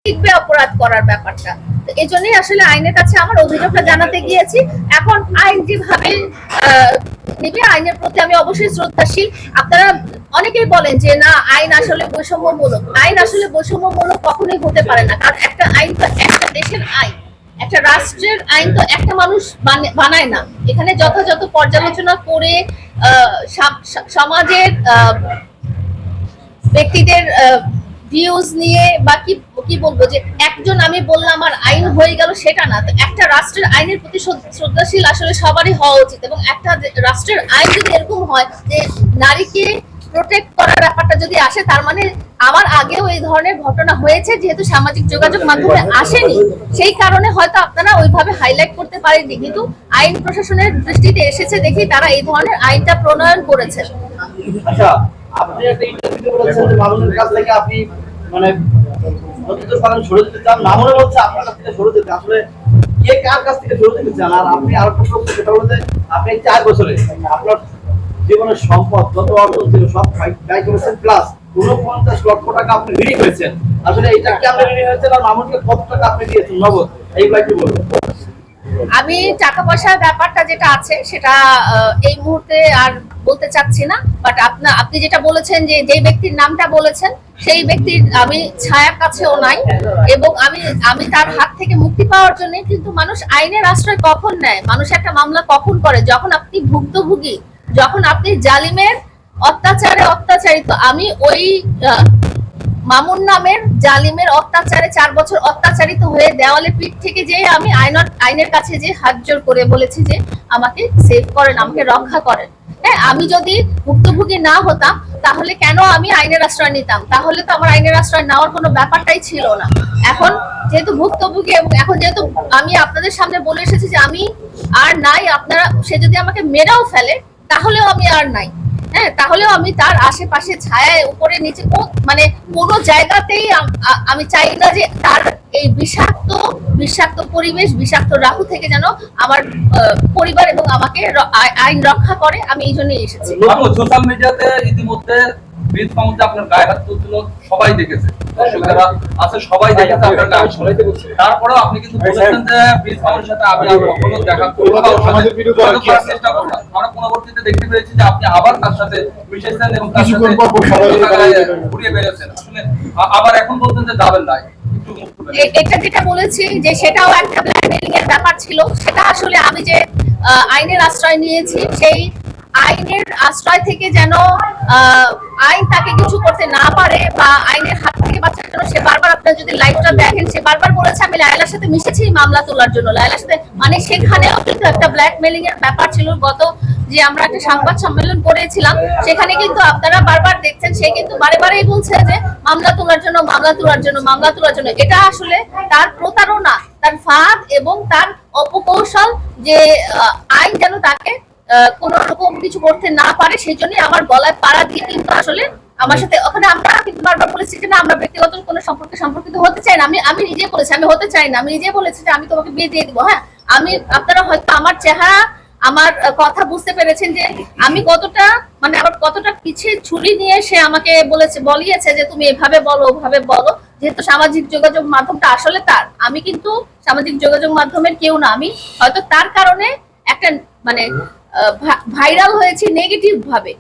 শিখবে অপরাধ করার ব্যাপারটা। তো এই জন্যই আসলে আইনের কাছে আমার অভিযোগটা জানাতে গিয়েছি। এখন আইন যেভাবে নেবে, আইনের প্রতি আমি অবশ্যই শ্রদ্ধাশীল। আপনারা অনেকেই বলেন যে না আইন আসলে বৈষম্যমূলক। আইন আসলে বৈষম্যমূলক কখনোই হতে পারে না, কারণ একটা আইন তো একটা দেশের আইন, একটা রাষ্ট্রের আইন তো একটা মানুষ বানায় না। এখানে যথাযথ পর্যালোচনা করে সমাজের ব্যক্তিদের ভিউজ নিয়ে বা কি বলবো, যে একজন আমি বললাম আর আইন হয়ে গেল সেটা না। তো একটা রাষ্ট্রের আইনের প্রতি শ্রদ্ধাশীল আসলে সবারই হওয়া উচিত। এবং একটা রাষ্ট্রের আইন যদি এরকম হয় যে নারীকে প্রোটেক্ট করার ব্যাপারটা যদি আসে, তার মানে আমার আগেও এই ধরনের ঘটনা হয়েছে, যেহেতু সামাজিক যোগাযোগ মাধ্যমে আসেনি সেই কারণে হয়তো আপনারা ওইভাবে হাইলাইট করতে পারেননি, কিন্তু আইন প্রশাসনের দৃষ্টিতে এসেছে দেখি তারা এই ধরনের আইনটা প্রণয়ন করেছে। আচ্ছা, আপনি একটা ইন্টারভিউতে বলেছেন যে মামুনের কাছ থেকে আপনি মানে নতুন পালন সরে যেতে চান, মামুনের বলছে আপনার কাছ থেকে সরে যেতে, আসলে কে কার কাছ থেকে সরে যেতে চান? আর আপনি আরো প্রশ্ন সেটা হলো যে আপনি 4 বছরে আপনার জীবনের সম্পদ যত অর্জন ছিল সব ব্যয় করেছেন, প্লাস 49 লক্ষ টাকা আপনি ঋণী হয়েছেন। আসলে এইটা কি আপনি ঋণী হয়েছেন আর মামুনকে কত টাকা আপনি দিয়েছেন নগদ, এইগুলা কি বলবেন? আমি টাকা পয়সার ব্যাপারটা যেটা আছে সেটা এই মুহূর্তে আর বলতে চাচ্ছি না, বাট আপনি যেটা বলেছেন যে যেই ব্যক্তির নামটা বলেছেন সেই ব্যক্তির আমি ছায়া কাছেও নাই, এবং আমি তার হাত থেকে মুক্তি পাওয়ার জন্য। কিন্তু মানুষ আইনের আশ্রয় কখন নেয়, মানুষ একটা মামলা কখন করে? যখন আপনি ভুক্তভোগী, যখন আপনি জালিমের অত্যাচারে অত্যাচারিত। আমি ওই মামুন নামের জালিমের অত্যাচারে 4 বছর অত্যাচারিত হয়ে দেওয়ালে পিঠ থেকে যে আমি আইনের কাছে যে হাত জোর করে বলেছি যে আমাকে সেভ করেন, আমাকে রক্ষা করেন। হ্যাঁ, আমি যদি ভুক্তভোগী না হতাম তাহলে কেন আমি আইনের আশ্রয় নিতাম? তাহলে তো আমার আইনের আশ্রয় নেওয়ার কোনো ব্যাপারটাই ছিল না। এখন যেহেতু ভুক্তভোগী এবং এখন যেহেতু আমি আপনাদের সামনে বলে এসেছি যে আমি আর নাই, আপনারা সে যদি আমাকে মেরেও ফেলে তাহলেও আমি আর নাই। হ্যাঁ, তাহলেও আমি তার আশেপাশে ছায়ায় উপরে নিচে মানে কোনো জায়গাতেই আমি চাই না যে তার এই বিষাক্ত পরিবেশ, বিষাক্ত রাহু থেকে যেন আমার পরিবার এবং আমাকে আইন রক্ষা করে। আমি এই জন্যই এসেছি। সোশ্যাল মিডিয়াতে ইতিমধ্যে ব্রিজ মামুনকে আপনার গায়ে হাত তুলছিল, সবাই দেখেছে, দর্শকেরা আছে সবাই দেখেছে আপনার গায়ে হাত তুলছে। তারপরেও আপনি কিন্তু বলেছেন যে ব্রিজ মামুনের সাথে আমি আর কখনো দেখা করব না, চেষ্টা করব না। আমরা পরবর্তীতে দেখতে পেয়েছি যে আপনি আবার তার সাথে মিশেছেন এবং তার সাথে ঘুরিয়ে বেড়েছেন। আসলে আবার এখন বলছেন যে যাবেন না। এটা যেটা বলেছি যে সেটাও একটা ব্ল্যাকমেইলিং এর ব্যাপার ছিল। সেটা আসলে আমি যে আইনের আশ্রয় নিয়েছি, সেই আইনের আশ্রয় থেকে যেন আইন তাকে কিছু করতে না পারে বা আইনের হাত থেকে বাঁচার জন্য সে বারবার, আপনারা যদি লাইভটা দেখেন, সে বারবার বলেছে আমি লায়লার সাথে মিশেছি মামলা তোলার জন্য। লায়লার সাথে মানে সেখানেও কিন্তু একটা ব্ল্যাকমেইলিং এর ব্যাপার ছিল। গত যে আমরা একটা সংবাদ সম্মেলন করেছিলাম সেখানে কিন্তু আপনারা বারবার দেখছেন সে কিন্তু বারেই বলছে যে মামলা তোলার জন্য, মামলা তোলার জন্য, মামলা তোলার জন্য। এটা আসলে তার প্রতারণা, তার ফাঁদ এবং তার অপকৌশল, যে আইন যেন তাকে কোন রকম কিছু করতে না পারে। সেই জন্যই আমার গলায় পাড়া দিয়ে কিন্তু আসলে আমার সাথে ওখানে আমরা কিন্তু বারবার বলেছি যে না আমরা ব্যক্তিগত কোনো সম্পর্কিত হতে চাই না। আমি নিজে বলেছি আমি হতে চাই না। আমি নিজে বলেছি যে আমি তোমাকে বিয়ে দিয়ে দিব। হ্যাঁ, আপনারা হয়তো আমার চেহারা, আমার কথা বুঝতে পেরেছেন যে আমি কতটা মানে আবার কতটা পিছিয়ে ছুরি নিয়ে সে আমাকে বলিয়েছে যে তুমি এভাবে বলো ওভাবে বলো। যেহেতু সামাজিক যোগাযোগ মাধ্যমটা আসলে তার, আমি কিন্তু সামাজিক যোগাযোগ মাধ্যমের কেউ না। আমি হয়তো তার কারণে একটা মানে ভাইরাল হয়েছি নেগেটিভ ভাবে।